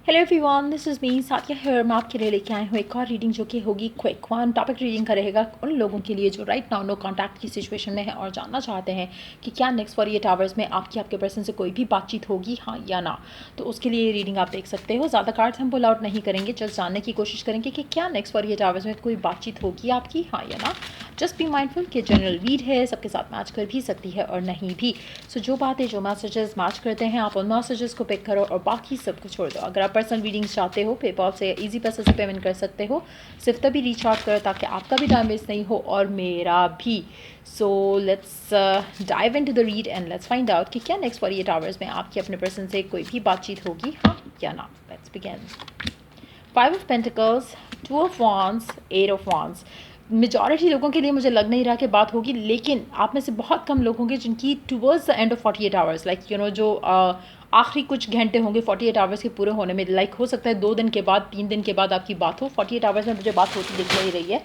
Hello everyone, this is me Sathiya here. मैं आपके लिए लेके आए हूँ एक और रीडिंग जो कि होगी क्विक वन टॉपिक रीडिंग का रहेगा उन लोगों के लिए जो राइट नाउ नो कॉन्टैक्ट की सिचुएशन में है और जानना चाहते हैं कि क्या नेक्स्ट 48 आवर्स में आपके पर्सन से कोई भी बातचीत होगी, हाँ या ना। तो उसके लिए ये रीडिंग आप देख सकते हो। ज़्यादा कार्ड्स हम पुल आउट नहीं करेंगे, जस्ट जानने की कोशिश करेंगे कि क्या नेक्स्ट 48 आवर्स में कोई बातचीत होगी आपकी, हाँ या ना। जस्ट बी माइंडफुल कि जनरल रीड है, सबके साथ मैच कर भी सकती है और नहीं भी। सो जो बातें जो मैसेजेस मैच करते हैं आप उन मैसेजेस को पिक करो और बाकी सब को छोड़ दो। अगर आप पर्सनल रीडिंग्स चाहते हो पेपॉल से ईजी पैसे से पेमेंट कर सकते हो। सिर्फ तभी रीच आउट करो ताकि आपका भी टाइम वेस्ट नहीं हो और मेरा भी। So let's dive into the read and let's find out कि क्या नेक्स्ट 48 आवर्स में आपकी अपने पर्सन से कोई भी बातचीत होगी, हाँ या ना। Let's begin. 5 of pentacles, 2 of wands, 8 of wands. Majority लोगों के लिए मुझे लग नहीं रहा कि बात होगी, लेकिन आप में से बहुत कम लोग होंगे जिनकी towards the end of 48 hours like जो आखिरी कुछ घंटे होंगे 48 आवर्स के पूरे होने में, लाइक हो सकता है 2 दिन के बाद 3 दिन के बाद आपकी बात हो। 48 आवर्स में मुझे बात होती दिख नहीं रही है,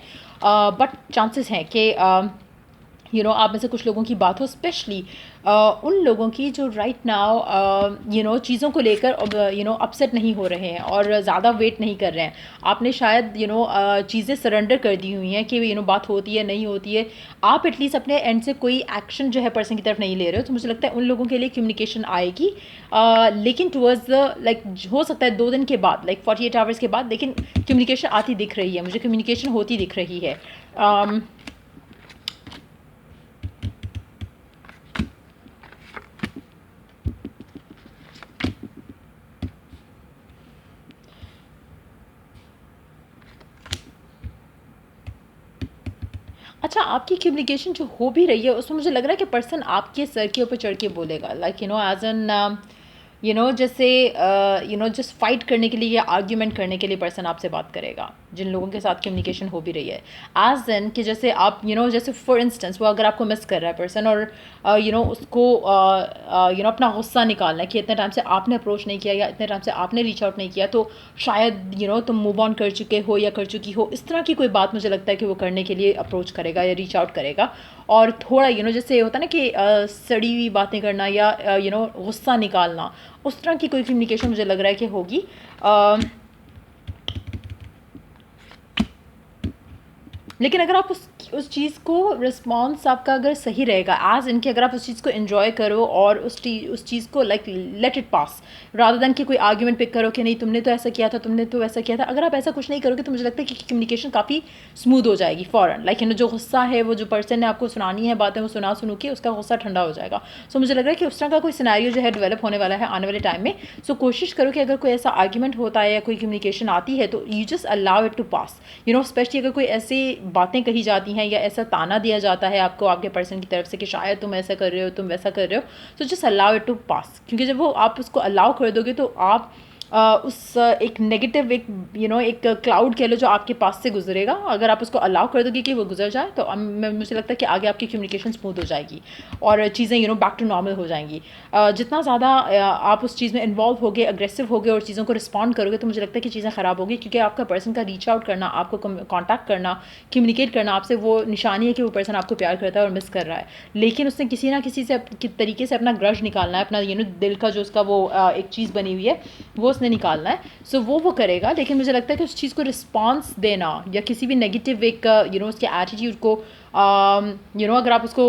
बट चांसेस हैं कि आप में से कुछ लोगों की बात हो, स्पेशली उन लोगों की जो राइट नाउ चीज़ों को लेकर अपसेट नहीं हो रहे हैं और ज़्यादा वेट नहीं कर रहे हैं। आपने शायद चीज़ें सरेंडर कर दी हुई हैं कि बात होती है नहीं होती है। आप एटलीस्ट अपने एंड से कोई एक्शन जो है पर्सन की तरफ नहीं ले रहे हो। तो मुझे लगता है उन लोगों के लिए कम्युनिकेशन आएगी, लेकिन टुवर्ड्स द लाइक हो सकता है 2 दिन के बाद, लाइक 48 आवर्स के बाद, लेकिन कम्युनिकेशन आती दिख रही है, मुझे कम्युनिकेशन होती दिख रही है। अच्छा, आपकी कम्युनिकेशन जो हो भी रही है उसमें मुझे लग रहा है कि पर्सन आपके सर के ऊपर चढ़ के बोलेगा, लाइक एज एन जैसे जस्ट फाइट करने के लिए या आर्ग्यूमेंट करने के लिए पर्सन आपसे बात करेगा जिन लोगों के साथ कम्युनिकेशन हो भी रही है। एज एन कि जैसे आप जैसे फॉर इंस्टेंस वो अगर आपको मिस कर रहा है पर्सन और उसको अपना गुस्सा निकालना है कि इतने टाइम से आपने अप्रोच नहीं किया या इतने टाइम से आपने रीच आउट नहीं किया, तो शायद तुम मूव ऑन कर चुके हो या कर चुकी हो, इस तरह की कोई बात मुझे लगता है कि वो करने के लिए अप्रोच करेगा या रीच आउट करेगा। और थोड़ा जैसे होता है ना कि सड़ी हुई बातें करना या गुस्सा निकालना, उस तरह की कोई कम्युनिकेशन मुझे लग रहा है कि होगी। लेकिन अगर आप उस चीज़ को रिस्पॉन्स आपका अगर सही रहेगा, एज इनके अगर आप उस चीज़ को एंजॉय करो और उस चीज़ को like let it pass, rather than कि कोई आर्ग्यूमेंट पिक करो कि नहीं तुमने तो ऐसा किया था, तुमने तो वैसा किया था। अगर आप ऐसा कुछ नहीं करोगे तो मुझे लगता है कि कम्युनिकेशन काफ़ी स्मूथ हो जाएगी फ़ौरन। लाइक जो गुस्सा है, वो जो पर्सन ने आपको सुनानी है बातें, वो सुनू के उसका गुस्सा ठंडा हो जाएगा। सो मुझे लग रहा है कि उस तरह का कोई सिनेरियो जो है डेवलप होने वाला है आने वाले टाइम में। सो कोशिश करो कि अगर कोई ऐसा आर्ग्यूमेंट होता है या कोई कम्युनिकेशन आती है तो you just allow it to pass. Specially अगर कोई ऐसी बातें कही जाती हैं या ऐसा ताना दिया जाता है आपको आपके पर्सन की तरफ से कि शायद तुम ऐसा कर रहे हो, तुम वैसा कर रहे हो, तो जस्ट अलाउ इट टू पास। क्योंकि जब वो आप उसको अलाउ कर दोगे तो आप उस एक नेगेटिव एक क्लाउड कह लो जो आपके पास से गुजरेगा, अगर आप उसको अलाउ कर दोगे कि वो गुजर जाए तो मुझे लगता है कि आगे आपकी कम्युनिकेशन स्मूथ हो जाएगी और चीज़ें बैक टू नॉर्मल हो जाएंगी। जितना ज़्यादा आप उस चीज़ में इन्वॉल्व होगे, अग्रेसिव होगे और चीज़ों को रिस्पॉन्ड करोगे तो मुझे लगता है कि चीज़ें ख़राब होगी, क्योंकि आपका पर्सन का रीच आउट करना, आपको कॉन्टैक्ट करना, कम्युनिकेट करना आपसे, वो निशानी है कि वो पर्सन आपको प्यार करता है और मिस कर रहा है। लेकिन उसने किसी ना किसी से तरीके से अपना ग्रज निकालना है, अपना दिल का जो उसका वो एक चीज़ बनी हुई है वो उसने निकालना है। सो वो करेगा, लेकिन मुझे लगता है कि उस चीज़ को रिस्पॉन्स देना या किसी भी नेगेटिव एक उसके एटीट्यूड को अगर आप उसको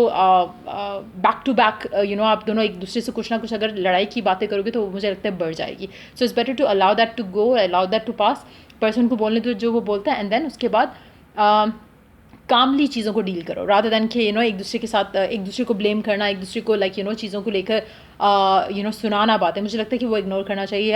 बैक टू बैक आप दोनों एक दूसरे से कुछ ना कुछ अगर लड़ाई की बातें करोगे तो मुझे लगता है बढ़ जाएगी। So it's better to allow that to go, allow that to pass. Person को बोलने दो जो वो बोलता है एंड देन उसके बाद कामली चीज़ों को डील करो, रादर दैन कि एक दूसरे के साथ एक दूसरे को ब्लेम करना, एक दूसरे को लाइक चीज़ों को लेकर सुनाना बातें। मुझे लगता है कि वो इग्नोर करना चाहिए,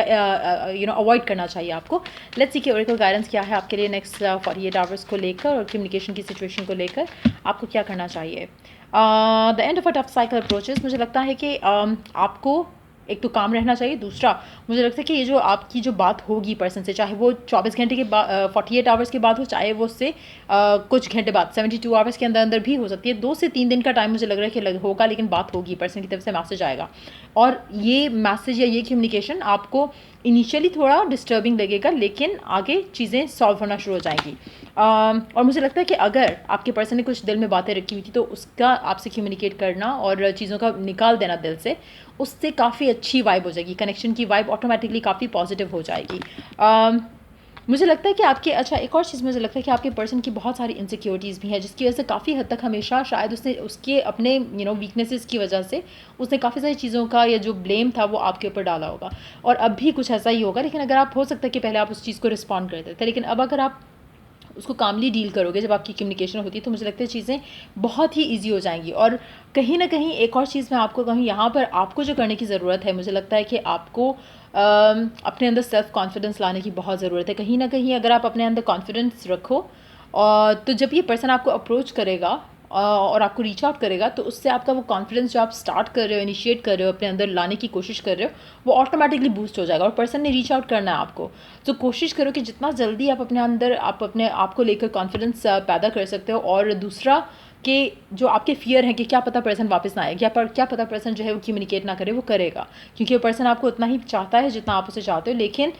अवॉइड करना चाहिए आपको। लेट्स सी कि ओरेकल गाइडेंस क्या है आपके लिए नेक्स्ट 48 आवर्स को लेकर और कम्युनिकेशन की सिचुएशन को लेकर आपको क्या करना चाहिए। The end of a tough cycle approaches, मुझे लगता है कि आपको एक तो काम रहना चाहिए। दूसरा मुझे लगता है कि ये जो आपकी जो बात होगी पर्सन से, चाहे वो 24 घंटे के बाद 48 आवर्स के बाद हो, चाहे वो उससे कुछ घंटे बाद 72 आवर्स के अंदर अंदर भी हो सकती है। 2 से 3 दिन का टाइम मुझे लग रहा है कि होगा, लेकिन बात होगी, पर्सन की तरफ से मैसेज आएगा और ये मैसेज या ये कम्युनिकेशन आपको इनिशियली थोड़ा डिस्टर्बिंग लगेगा, लेकिन आगे चीज़ें सॉल्व होना शुरू हो जाएंगी। और मुझे लगता है कि अगर आपके पर्सन ने कुछ दिल में बातें रखी हुई थी तो उसका आपसे कम्युनिकेट करना और चीज़ों का निकाल देना दिल से, उससे काफ़ी अच्छी वाइब हो जाएगी, कनेक्शन की वाइब ऑटोमेटिकली काफ़ी पॉजिटिव हो जाएगी। मुझे लगता है कि आपके अच्छा एक और चीज़ मुझे लगता है कि आपके पर्सन की बहुत सारी इनसिक्योरिटीज़ भी हैं, जिसकी वजह से काफ़ी हद तक हमेशा शायद उसने उसके अपने वीकनेसेस की वजह से उसने काफ़ी सारी चीज़ों का या जो ब्लेम था वो आपके ऊपर डाला होगा, और अब भी कुछ ऐसा ही होगा। लेकिन अगर आप हो सकता है कि पहले आप उस चीज़ को रिस्पॉन्ड करते थे, लेकिन अब अगर आप उसको कामली डील करोगे, जब आपकी कम्युनिकेशन होती है, तो मुझे लगता है चीज़ें बहुत ही ईजी हो जाएंगी। और कहीं ना कहीं एक और चीज़ मैं आपको कहूँ, यहाँ पर आपको जो करने की ज़रूरत है, मुझे लगता है कि आपको अपने अंदर सेल्फ़ कॉन्फिडेंस लाने की बहुत ज़रूरत है। कहीं ना कहीं अगर आप अपने अंदर कॉन्फिडेंस रखो, और तो जब ये पर्सन आपको अप्रोच करेगा और आपको रीच आउट करेगा, तो उससे आपका वो कॉन्फिडेंस जो आप स्टार्ट कर रहे हो, इनिशिएट कर रहे हो, अपने अंदर लाने की कोशिश कर रहे हो, वो ऑटोमेटिकली बूस्ट हो जाएगा। और पर्सन ने रीच आउट करना है आपको, तो कोशिश करो कि जितना जल्दी आप अपने अंदर आप अपने आप को लेकर कॉन्फिडेंस पैदा कर सकते हो। और दूसरा कि जो आपके फियर हैं कि क्या पता पर्सन वापस ना आए, क्या पता पर्सन जो है वो कम्युनिकेट ना करे, वो करेगा, क्योंकि वो पर्सन आपको उतना ही चाहता है जितना आप उसे चाहते हो। लेकिन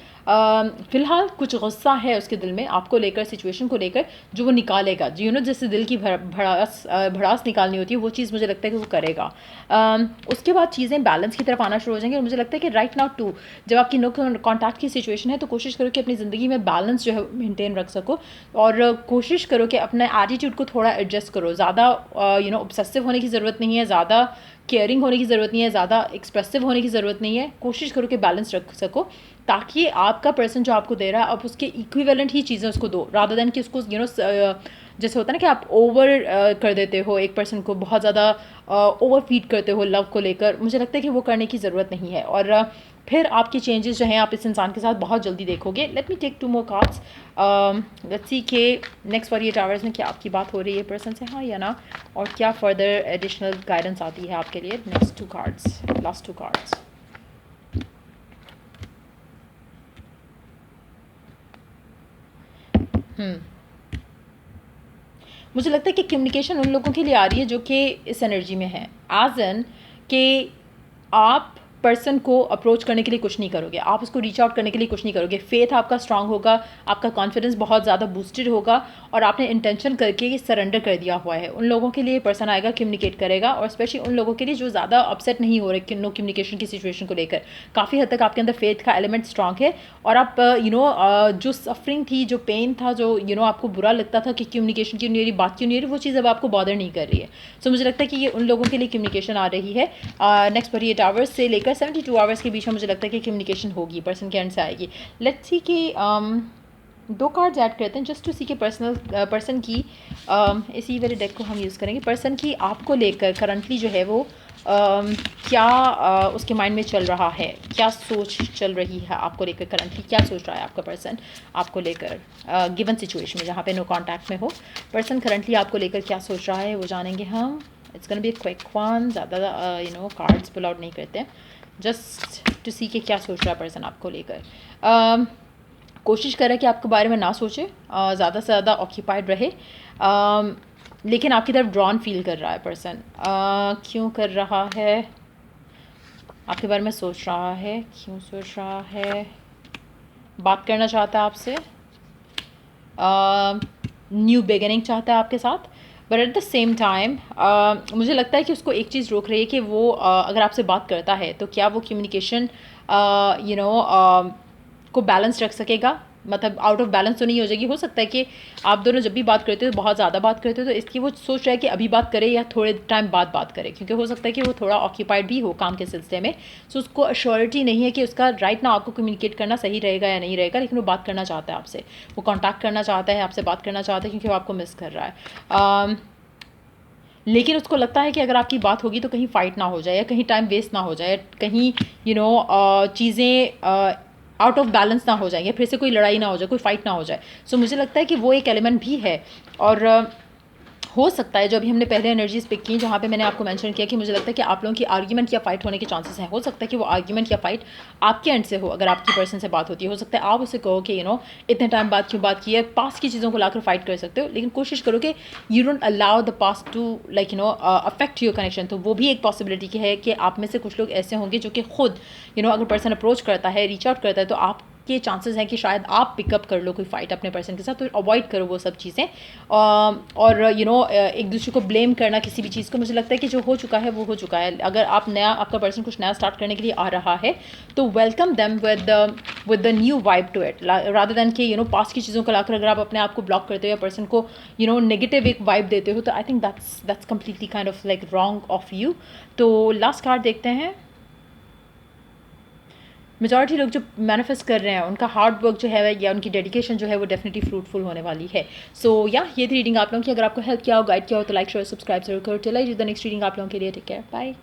फ़िलहाल कुछ गुस्सा है उसके दिल में आपको लेकर, सिचुएशन को लेकर, जो वो निकालेगा, जो जैसे दिल की भड़ास निकालनी होती है, वो चीज़ मुझे लगता है कि वो करेगा। उसके बाद चीज़ें बैलेंस की तरफ आना शुरू हो जाएंगी। और मुझे लगता है कि राइट नाउ टू, जब आपकी नो कॉन्टैक्ट की सिचुएशन है, तो कोशिश करो कि अपनी ज़िंदगी में बैलेंस जो है मेंटेन रख सको, और कोशिश करो कि अपने एटीट्यूड को थोड़ा एडजस्ट करो। ज़्यादा ऑब्सेसिव होने की ज़रूरत नहीं है, ज़्यादा केयरिंग होने की ज़रूरत नहीं है, ज़्यादा एक्सप्रेसिव होने की ज़रूरत नहीं है। कोशिश करो कि बैलेंस रख सको, ताकि आपका पर्सन जो आपको दे रहा है, आप उसके इक्विवेलेंट ही चीज़ें उसको दो, रादर देन कि उसको जैसे होता है ना कि आप ओवर कर देते हो एक पर्सन को, बहुत ज़्यादा ओवर फीड करते हो लव को लेकर। मुझे लगता है कि वो करने की ज़रूरत नहीं है, और फिर आपकी चेंजेस जो हैं आप इस इंसान के साथ बहुत जल्दी देखोगे। Let me take 2 more cards. Let's see के नेक्स्ट 48 आवर्स में क्या आपकी बात हो रही है पर्सन से, हाँ या ना, और क्या फर्दर एडिशनल गाइडेंस आती है आपके लिए। Next 2 cards, last 2 cards. मुझे लगता है कि कम्युनिकेशन उन लोगों के लिए आ रही है जो कि इस एनर्जी में है, एज एन कि आप पर्सन को अप्रोच करने के लिए कुछ नहीं करोगे, आप उसको रीच आउट करने के लिए कुछ नहीं करोगे। फेथ आपका स्ट्रांग होगा, आपका कॉन्फिडेंस बहुत ज़्यादा बूस्टेड होगा, और आपने इंटेंशन करके ये सरेंडर कर दिया हुआ है। उन लोगों के लिए पर्सन आएगा, कम्युनिकेट करेगा, और स्पेशली उन लोगों के लिए जो ज़्यादा अपसेट नहीं हो रहे नो कम्युनिकेशन की सिचुएशन को लेकर। काफ़ी हद तक आपके अंदर फेथ का एलिमेंट स्ट्रांग है, और आप जो सफरिंग थी, जो पेन था, जो आपको बुरा लगता था कि कम्युनिकेशन क्यों नहीं हो रही, बात क्यों नहीं हो रही, वो चीज़ अब आपको बॉदर नहीं कर रही है। सो मुझे लगता है कि ये उन लोगों के लिए कम्युनिकेशन आ रही है। नेक्स्ट 48 आवर्स से लेकर 72 आवर्स के बीच में मुझे लगता है कि कम्युनिकेशन होगी, पर्सन के एंड से आएगी। लेट्स सी कि 2 कार्ड्स ऐड करते हैं जस्ट टू सी के पर्सन की इसी वाले डेक को हम यूज़ करेंगे। पर्सन की आपको लेकर करंटली जो है वो क्या उसके माइंड में चल रहा है, क्या सोच चल रही है आपको लेकर, करंटली क्या सोच रहा है आपका पर्सन आपको लेकर गिवन सिचुएशन में जहाँ पे नो कॉन्टैक्ट में हो। पर्सन करंटली आपको लेकर क्या सोच रहा है वो जानेंगे हम। It's gonna be a quick one, ज़्यादा कार्ड्स पुल आउट नहीं करते हैं, जस्ट टू सी के क्या सोच रहा है पर्सन आपको लेकर। कोशिश करें कि आपके बारे में ना सोचे, ज़्यादा से ज़्यादा ऑक्यूपाइड रहे, लेकिन आपकी तरफ ड्रॉन फील कर रहा है पर्सन। क्यों कर रहा है, आपके बारे में सोच रहा है, क्यों सोच रहा है, बात करना चाहता है आपसे, न्यू बिगिनिंग चाहता है आपके साथ, but at the same time मुझे लगता है कि उसको एक चीज़ रोक रही है कि वो अगर आपसे बात करता है तो क्या वो कम्युनिकेशन को बैलेंस रख सकेगा, मतलब आउट ऑफ बैलेंस तो नहीं हो जाएगी। हो सकता है कि आप दोनों जब भी बात करते हो बहुत ज़्यादा बात करते हो, तो इसकी वो सोच रहा है कि अभी बात करे या थोड़े टाइम बाद बात करे, क्योंकि हो सकता है कि वो थोड़ा ऑक्यूपाइड भी हो काम के सिलसिले में। सो उसको अश्योरिटी नहीं है कि उसका राइट ना आपको कम्युनिकेट करना सही रहेगा या नहीं रहेगा, लेकिन वो बात करना चाहता है आपसे, वो कॉन्टैक्ट करना चाहता है, आपसे बात करना चाहता है, क्योंकि वो आपको मिस कर रहा है। लेकिन उसको लगता है कि अगर आपकी बात होगी तो कहीं फ़ाइट ना हो जाए, या कहीं टाइम वेस्ट ना हो जाए, कहीं चीज़ें आउट ऑफ बैलेंस ना हो जाएंगे, फिर से कोई लड़ाई ना हो जाए, कोई फाइट ना हो जाए। सो मुझे लगता है कि वो एक एलिमेंट भी है। और हो सकता है जो अभी हमने पहले एनर्जीज पिक की, जहाँ पे मैंने आपको मेंशन किया कि मुझे लगता है कि आप लोगों की आर्ग्यूमेंट या फाइट होने के चांसेस हैं। हो सकता है कि वो आर्ग्यूमेंट या फाइट आपके एंड से हो, अगर आपकी पर्सन से बात होती है। हो सकता है आप उसे कहो कि इतने टाइम बाद क्यों बात की है, पास्ट की चीज़ों को लाकर फाइट कर सकते हो, लेकिन कोशिश करो कि you don't allow the past to affect your connection. तो वो भी एक पॉसिबिलिटी की है कि आप में से कुछ लोग ऐसे होंगे जो कि खुद अगर पर्सन अप्रोच करता है, रीच आउट करता है, तो आप के चांसेस हैं कि शायद आप पिकअप कर लो कोई फाइट अपने पर्सन के साथ, तो अवॉइड करो वो सब चीज़ें। और एक दूसरे को ब्लेम करना किसी भी चीज़ को, मुझे लगता है कि जो हो चुका है वो हो चुका है। अगर आप नया, आपका पर्सन कुछ नया स्टार्ट करने के लिए आ रहा है तो welcome them with the new vibe to it, rather than कि पास्ट की चीज़ों को लाकर अगर आप अपने आप को ब्लॉक करते हो या पर्सन को नेगेटिव एक वाइब देते हो, तो I think that's completely kind of like wrong of you. तो लास्ट कार्ड देखते हैं। मेजॉरिटी लोग जो मैनिफेस्ट कर रहे हैं उनका हार्ड वर्क जो है या उनकी डेडिकेशन जो है वो डेफिनेटली फ्रूटफुल होने वाली है। सो ये थी रीडिंग आप लोगों की। अगर आपको हेल्प किया हो, गाइड किया हो, तो लाइक शेयर सब्सक्राइब जरूर करो। चलिए द नेक्स्ट रीडिंग आप लोगों के लिए। Take care, bye.